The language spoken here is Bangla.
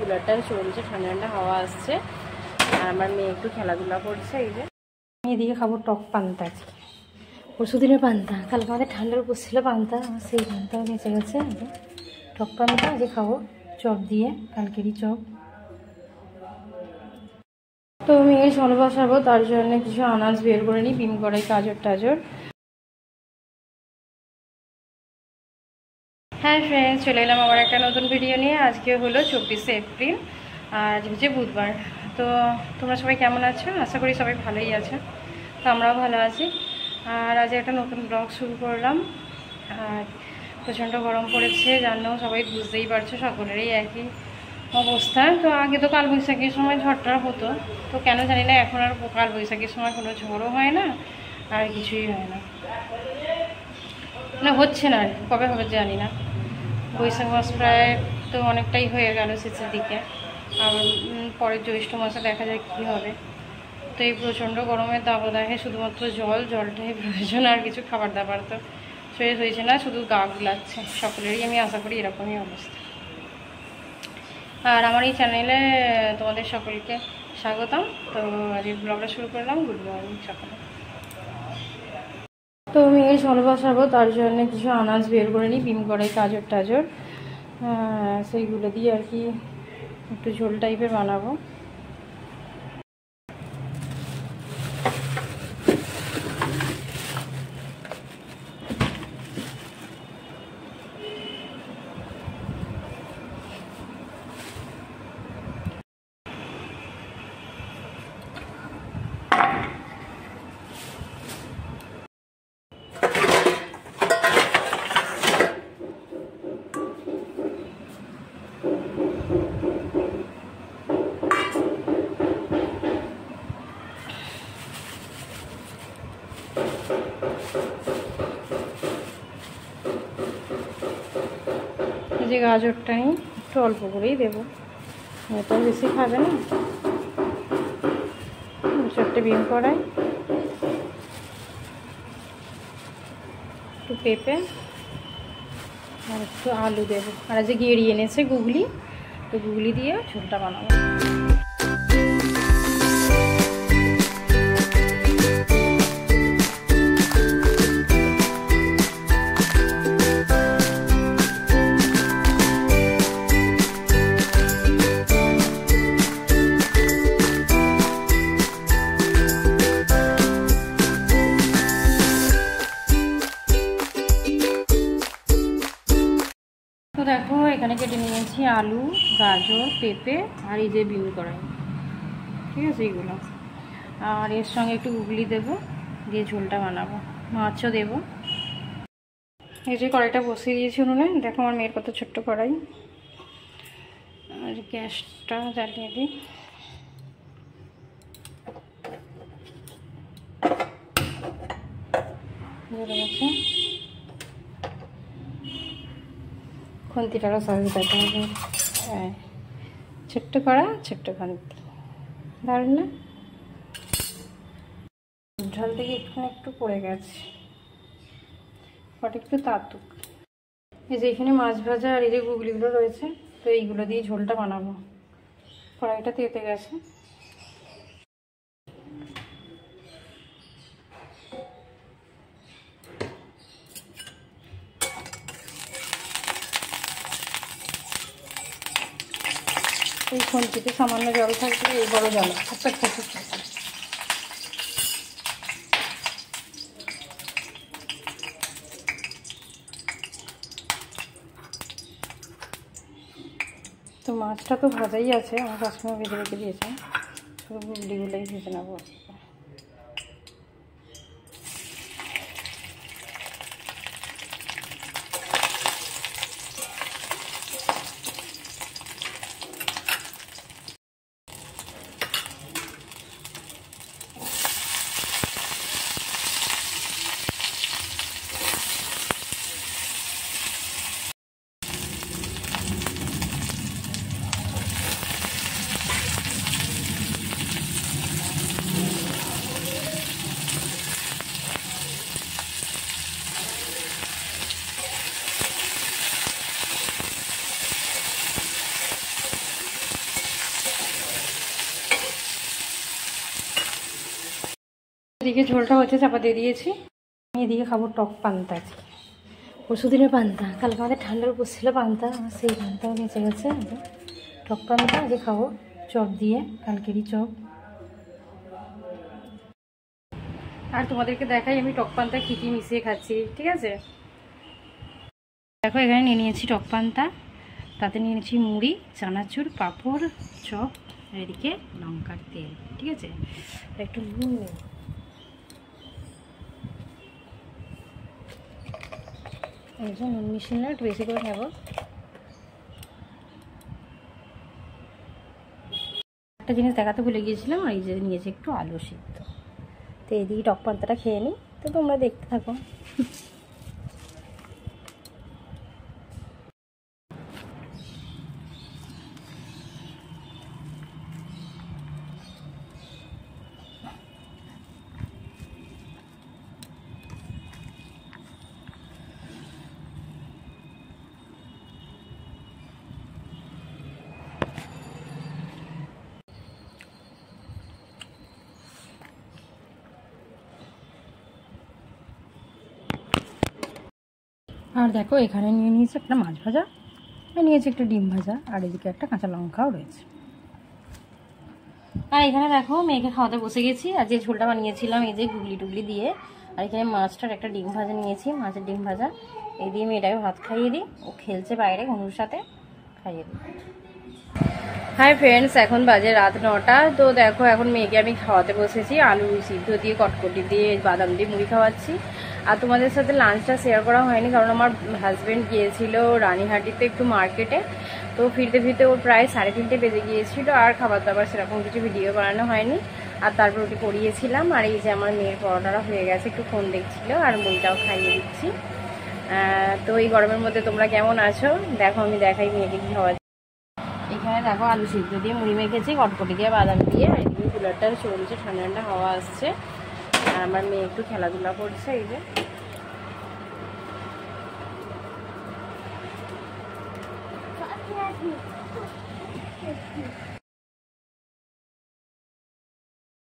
কুলারটা চলছে, ঠান্ডা ঠান্ডা হাওয়া আসছে। আর আমার মেয়ে একটু খেলাধুলা করছে। এই যে আমি এদিকে খাবো টক পান্তা, আজকে পরশু দিনের পান্তা, কালকে আমাদের ঠান্ডার উপর ছিল পান্তা, সেই পান্তাও বেঁচে গেছে। টক পান্তা আজকে খাবো চপ দিয়ে, কালকেরই চপ। তো মেয়ে ঝোল বসাবো, তার জন্য কিছু আনাজ বের করে নিই, বিম কড়াই, গাজর টাজর। হ্যাঁ ফ্রেন্ডস, চলে এলাম আবার একটা নতুন ভিডিও নিয়ে। আজকে হলো 24শে এপ্রিল, আর আজ হচ্ছে বুধবার। তো তোমরা সবাই কেমন আছো? আশা করি সবাই ভালোই আছে। তো আমরাও ভালো আছি। আর আজ একটা নতুন ব্লগ শুরু করলাম। আর প্রচণ্ড গরম পড়েছে, জানো, সবাই বুঝতেই পারছো, সকলেরই একই অবস্থা। তো আগে তো কালবৈশাখীর সময় ঝড়টা হতো, তো কেন জানি না এখন আর কালবৈশাখীর সময় কোনো ঝড়ও হয় না, আর কিছুই হয় না, না হচ্ছে না, আর কবে হবে জানি না। বৈশাখ মাস প্রায় তো অনেকটাই হয়ে গেল শেষের দিকে, আর পরের জ্যৈষ্ঠ মাসে দেখা যায় কী হবে। তো এই প্রচণ্ড গরমের দাবদাহে শুধুমাত্র জলটাই প্রয়োজন, আর কিছু খাবার দাবার তো শেষ হয়েছে না, শুধু গা গুলাচ্ছে সকলেরই। আমি আশা করি এরকমই অবস্থা। আর আমার এই চ্যানেলে তোমাদের সকলকে স্বাগতম। তো আজকে ব্লগটা শুরু করলাম। গুড মর্নিং সকালে। তো আমি এই ঝোল বসাবো, তার জন্য কিছু আনাজ বের করে নিই, বিম কড়াই, গাজর টাজর, সেইগুলো দিয়ে আর কি একটু ঝোল টাইপের বানাবো। যে গাজরটা নিই একটু অল্প করেই দেবো, এটা বেশি খাবে না। চারটে বিম কড়াই, একটু পেঁপে আর একটু আলু দেবো। আর যে গেড়ি এনেছে গুগলি, তো গুগলি দিয়ে ঝোলটা বানাবো। তো দেখো এখানে কেটে নিয়েছি আলু, গাজর, পেঁপে আর এই যে বিম কড়াই, ঠিক আছে এইগুলো। আর এর সঙ্গে একটু গুগলি দেবো, দিয়ে ঝোলটা বানাবো। মাছও দেবো। এই যে কড়াইটা বসিয়ে দিয়েছি উনুনে, দেখো আমার মেয়ের কত ছোট্ট কড়াই। আর গ্যাসটা জ্বালিয়ে দিই। ধরে গেছে, খুন্তিটারও সাহায্য করতে হবে। হ্যাঁ, ছোট্ট কড়া, ছোট্ট খুন্তি, দারুণ না? ঝোল থেকে একটু পড়ে গেছে, কটা একটু তাতুক। এই যে এখানে মাছ ভাজা আর এই যে গুগলিগুলো রয়েছে, তো এইগুলো দিয়ে ঝোলটা বানাবো। কড়াইটা তেতে গেছে। এই খুন্তিতে সামান্য জল থাকবে, এই বড় জল তো মাছটা তো ভাজাই আছে, আমার শাশুড়ি ভেজে রেখে দিয়েছে, শুধু গুগলিগুলোই ভেজে নেবো। এদিকে ঝোলটা হচ্ছে, চাপা দিয়ে দিয়েছি। আমি এদিকে খাবো টক পান্তা। পরশুদিনের পান্তা, কালকে আমাদের ঠান্ডার উপর ছিল পান্তা, সেই পান্তাও বেঁচে গেছে। টক পান্তা আজকে খাবো চপ দিয়ে, কালকেরই চপ। আর তোমাদেরকে দেখাই আমি টক পান্তা কী কী মিশিয়ে খাচ্ছি, ঠিক আছে? দেখো এখানে নিয়ে নিয়েছি টক পান্তা, তাতে নিয়ে নিয়েছি মুড়ি, চানাচুর, পাঁপড়, চপ, আর এদিকে লঙ্কার তেল, ঠিক আছে? আর একটু নুন নেব। এই যে নুন মিশিয়ে না, একটু বেশি করে নেব। একটা জিনিস দেখাতে ভুলে গিয়েছিলাম, আর এই যে নিয়েছি একটু আলু সিদ্ধ। তো এদিকে টক পান্তাটা খেয়ে নিই, তো তোমরা দেখতে থাকো। আর দেখো এখানে নিয়ে নিয়েছি একটা মাছ ভাজা, নিয়েছি একটা ডিম ভাজা, আর এদিকে একটা কাঁচা লঙ্কাও রয়েছে। আর এখানে দেখো মেয়েকে খাওয়াতে বসে গেছি। আর যে ঝোলটা বানিয়েছিলাম এই যে গুগলি টুগলি দিয়ে, আর এখানে মাছটার একটা ডিম ভাজা নিয়েছি, মাছের ডিম ভাজা। এই দিয়ে মেয়েটাকে ভাত খাইয়ে দিই, ও খেলছে বাইরে ঘুনুর সাথে, খাইয়ে দিই। হাই ফ্রেন্ডস, এখন বাজে রাত 9টা। তো দেখো এখন মেয়েকে আমি খাওয়াতে বসেছি, আলু সিদ্ধ দিয়ে, কটকটি দিয়ে, বাদাম দিয়ে মুড়ি খাওয়াচ্ছি। আর তোমাদের সাথে লাঞ্চটা শেয়ার করা হয়নি, কারণ আমার হাজব্যান্ড গিয়েছিল রানীহাটিতে একটু মার্কেটে। তো ফিরতে ফিরতে ওর প্রায় 3:30 বেজে গিয়েছিল, আর খাবার দাবার সেরকম কিছু ভিডিও বানানো হয়নি। আর তারপর ওটি করিয়েছিলাম। আর এই যে আমার মেয়ের পরোটাটা হয়ে গেছে, একটু ফোন দেখছিল, আর মুড়িটাও খাইয়ে দিচ্ছি। তো এই গরমের মধ্যে তোমরা কেমন আছো দেখো, আমি দেখাই মেয়েকে কি খাওয়া। এখানে দেখো আলু সিদ্ধ দিয়ে মুড়ি মেখেছি, কটকটি দিয়ে, বাদাম দিয়ে। আর এদিকে কুলারটা চলছে, ঠান্ডা ঠান্ডা হাওয়া আসছে। আর আমার মেয়ে একটু খেলাধুলা করছে। এই যে